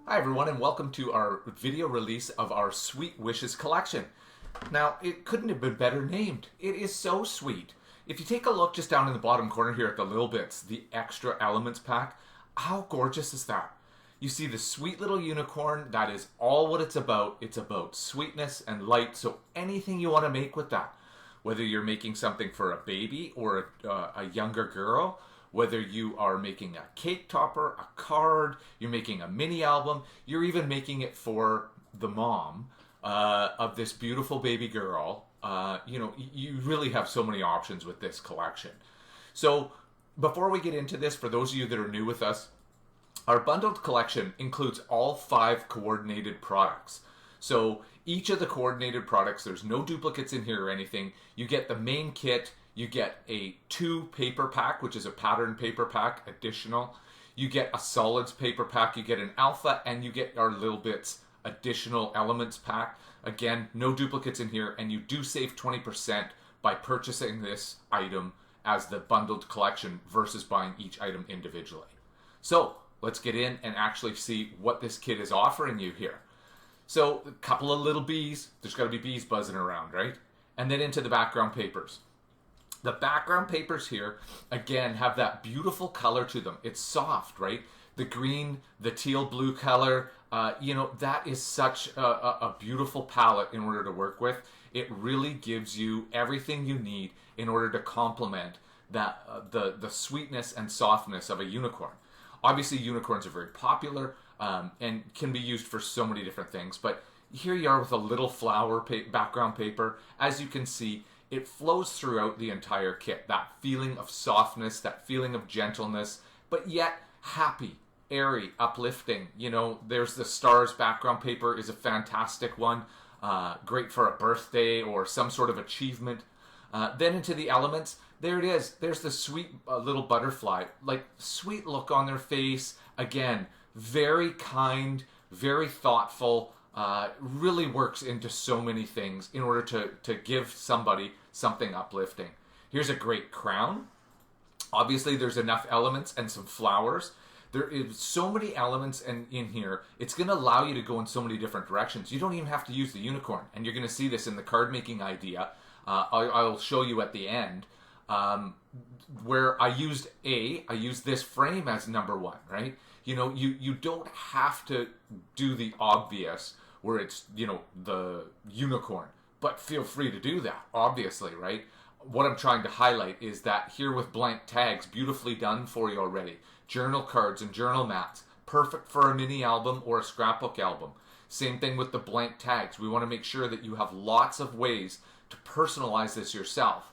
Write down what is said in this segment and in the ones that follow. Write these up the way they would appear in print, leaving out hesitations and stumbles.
Hi everyone, and welcome to our video release of our Sweet Wishes collection. Now, it couldn't have been better named. It is so sweet. If you take a look just down in the bottom corner here at the Little Bits, the extra elements pack, how gorgeous is that? You see the sweet little unicorn, that is all what it's about. It's about sweetness and light, so anything you want to make with that. Whether you're making something for a baby or a younger girl, whether you are making a cake topper, a card, you're making a mini album, you're even making it for the mom of this beautiful baby girl. You really have so many options with this collection. So before we get into this, for those of you that are new with us, our bundled collection includes all 5 coordinated products. So each of the coordinated products, there's no duplicates in here or anything. You get the main kit. You get a 2 paper pack, which is a pattern paper pack additional. You get a solids paper pack, you get an alpha, and you get our Little Bits additional elements pack. Again, no duplicates in here, and you do save 20% by purchasing this item as the bundled collection versus buying each item individually. So let's get in and actually see what this kit is offering you here. So a couple of little bees, there's got to be bees buzzing around, right? And then into the background papers. The background papers here, again, have that beautiful color to them. It's soft, right? The green, the teal blue color, that is such a beautiful palette in order to work with. It really gives you everything you need in order to complement that the sweetness and softness of a unicorn. Obviously, unicorns are very popular and can be used for so many different things, but here you are with a little flower background paper. As you can see, it flows throughout the entire kit. That feeling of softness, that feeling of gentleness, but yet happy, airy, uplifting. There's the stars background paper is a fantastic one. Great for a birthday or some sort of achievement. Then into the elements, there it is. There's the sweet little butterfly, like sweet look on their face. Again, very kind, very thoughtful. Really works into so many things in order to give somebody something uplifting. Here's a great crown. Obviously, there's enough elements and some flowers. There is so many elements in here. It's going to allow you to go in so many different directions. You don't even have to use the unicorn. And you're going to see this in the card making idea. I'll show you at the end. Where I used this frame as number 1, right? You don't have to do the obvious where it's, the unicorn, but feel free to do that, obviously, right? What I'm trying to highlight is that here with blank tags, beautifully done for you already. Journal cards and journal mats, perfect for a mini album or a scrapbook album. Same thing with the blank tags. We want to make sure that you have lots of ways to personalize this yourself.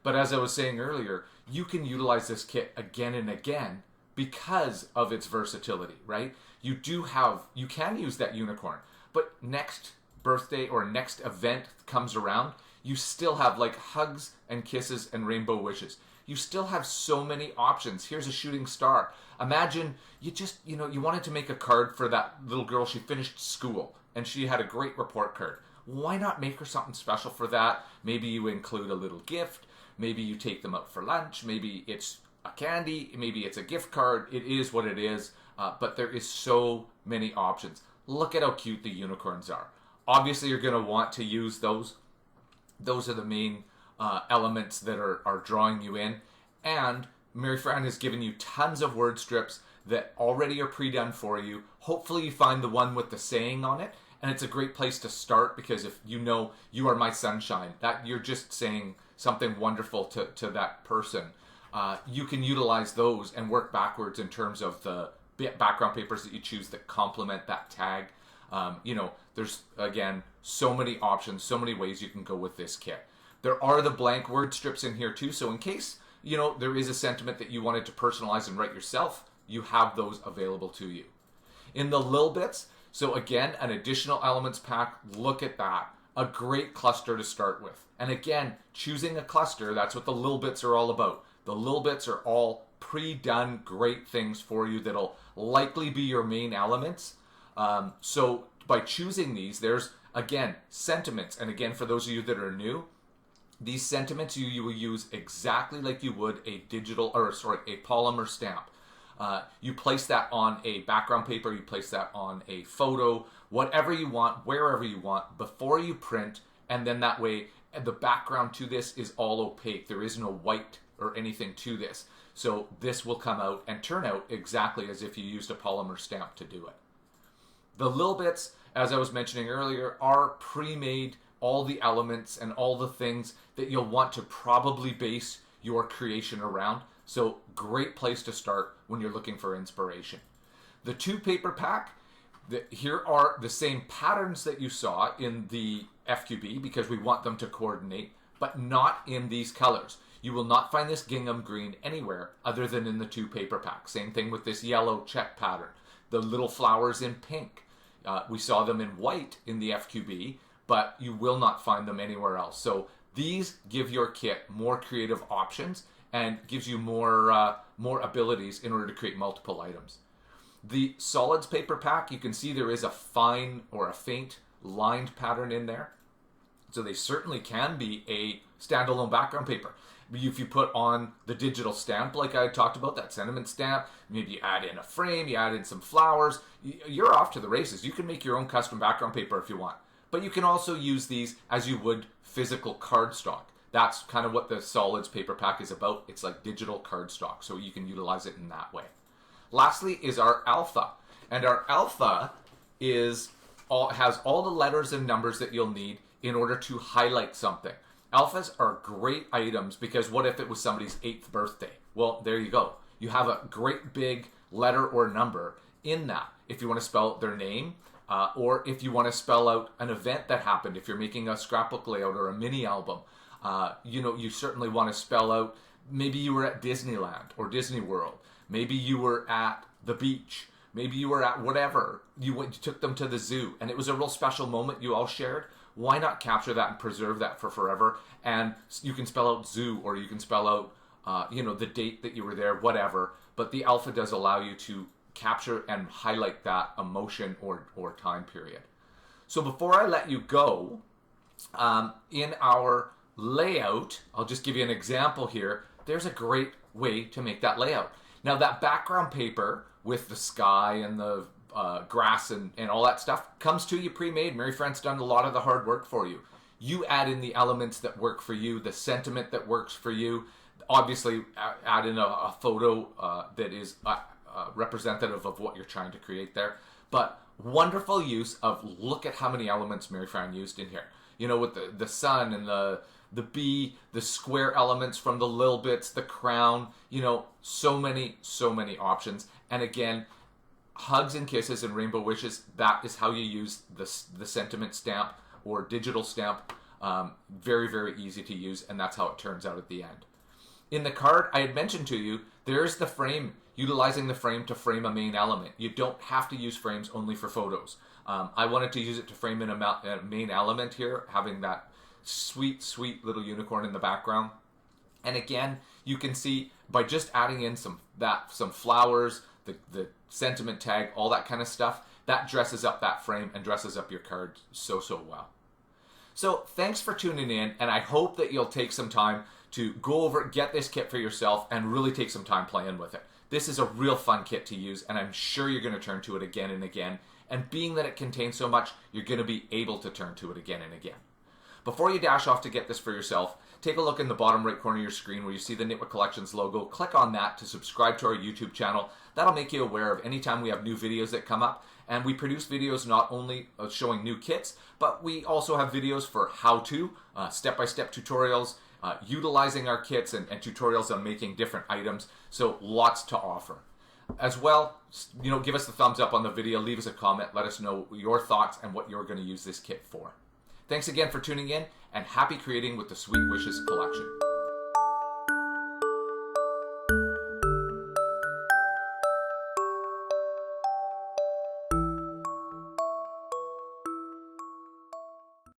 But as I was saying earlier, you can utilize this kit again and again because of its versatility, right? You can use that unicorn, but next birthday or next event comes around, you still have like hugs and kisses and rainbow wishes. You still have so many options. Here's a shooting star. Imagine you wanted to make a card for that little girl. She finished school and she had a great report card. Why not make her something special for that? Maybe you include a little gift. Maybe you take them out for lunch. Maybe it's a candy. Maybe it's a gift card. It is what it is. But there is so many options. Look at how cute the unicorns are. Obviously, you're going to want to use those. Those are the main elements that are drawing you in. And Mary Fran has given you tons of word strips that already are pre-done for you. Hopefully, you find the one with the saying on it. And it's a great place to start because if you are my sunshine, that you're just saying something wonderful to that person. You can utilize those and work backwards in terms of the background papers that you choose that complement that tag. There's, again, so many options, so many ways you can go with this kit. There are the blank word strips in here too, so in case, there is a sentiment that you wanted to personalize and write yourself, you have those available to you. In the Lil Bits, so again, an additional elements pack, look at that. A great cluster to start with. And again, choosing a cluster, that's what the Lil Bits are all about. The Lil Bits are all pre-done great things for you that'll likely be your main elements. So by choosing these, there's, again, sentiments. And again, for those of you that are new, these sentiments you will use exactly like you would a polymer stamp. You place that on a background paper, you place that on a photo, whatever you want, wherever you want, before you print, and then that way the background to this is all opaque. There is no white or anything to this. So this will come out and turn out exactly as if you used a polymer stamp to do it. The little bits, as I was mentioning earlier, are pre-made, all the elements and all the things that you'll want to probably base your creation around. So great place to start when you're looking for inspiration. The 2 paper pack, here are the same patterns that you saw in the FQB because we want them to coordinate, but not in these colors. You will not find this gingham green anywhere other than in the 2 paper pack. Same thing with this yellow check pattern. The little flowers in pink. We saw them in white in the FQB, but you will not find them anywhere else. So these give your kit more creative options and gives you more abilities in order to create multiple items. The solids paper pack, you can see there is a fine or a faint lined pattern in there. So they certainly can be a standalone background paper. If you put on the digital stamp like I talked about, that sentiment stamp, maybe you add in a frame, you add in some flowers, you're off to the races. You can make your own custom background paper if you want. But you can also use these as you would physical cardstock. That's kind of what the solids paper pack is about. It's like digital cardstock, so you can utilize it in that way. Lastly is our alpha. And our alpha has all the letters and numbers that you'll need in order to highlight something. Alphas are great items because what if it was somebody's 8th birthday? Well, there you go. You have a great big letter or number in that. If you want to spell out their name, or if you want to spell out an event that happened, if you're making a scrapbook layout or a mini album, you certainly want to spell out, maybe you were at Disneyland or Disney World. Maybe you were at the beach. Maybe you were at whatever. You took them to the zoo and it was a real special moment you all shared. Why not capture that and preserve that for forever? And you can spell out zoo, or you can spell out, the date that you were there, whatever. But the alpha does allow you to capture and highlight that emotion or time period. So before I let you go, in our layout, I'll just give you an example here. There's a great way to make that layout. Now that background paper with the sky and the grass and all that stuff comes to you pre-made. Mary Fran's done a lot of the hard work for you. You add in the elements that work for you, the sentiment that works for you. Obviously, add in a photo that is representative of what you're trying to create there. But wonderful use of, look at how many elements Mary Fran used in here. You know, with the sun and the bee, the square elements from the little bits, the crown, so many options. And again, hugs and kisses and rainbow wishes, that is how you use the sentiment stamp or digital stamp. Very, very easy to use, and that's how it turns out at the end. In the card, I had mentioned to you, there's the frame, utilizing the frame to frame a main element. You don't have to use frames only for photos. I wanted to use it to frame in a main element here, having that sweet, sweet little unicorn in the background. And again, you can see by just adding in some flowers, the sentiment tag, all that kind of stuff, that dresses up that frame and dresses up your card so well. So thanks for tuning in, and I hope that you'll take some time to go over, get this kit for yourself, and really take some time playing with it. This is a real fun kit to use, and I'm sure you're going to turn to it again and again. And being that it contains so much, you're going to be able to turn to it again and again. Before you dash off to get this for yourself, take a look in the bottom right corner of your screen where you see the Knitwear Collections logo. Click on that to subscribe to our YouTube channel. That'll make you aware of any time we have new videos that come up. And we produce videos not only showing new kits, but we also have videos for how-to, step-by-step tutorials, utilizing our kits and tutorials on making different items. So lots to offer. As well, give us the thumbs up on the video, leave us a comment, let us know your thoughts and what you're going to use this kit for. Thanks again for tuning in, and happy creating with the Sweet Wishes collection.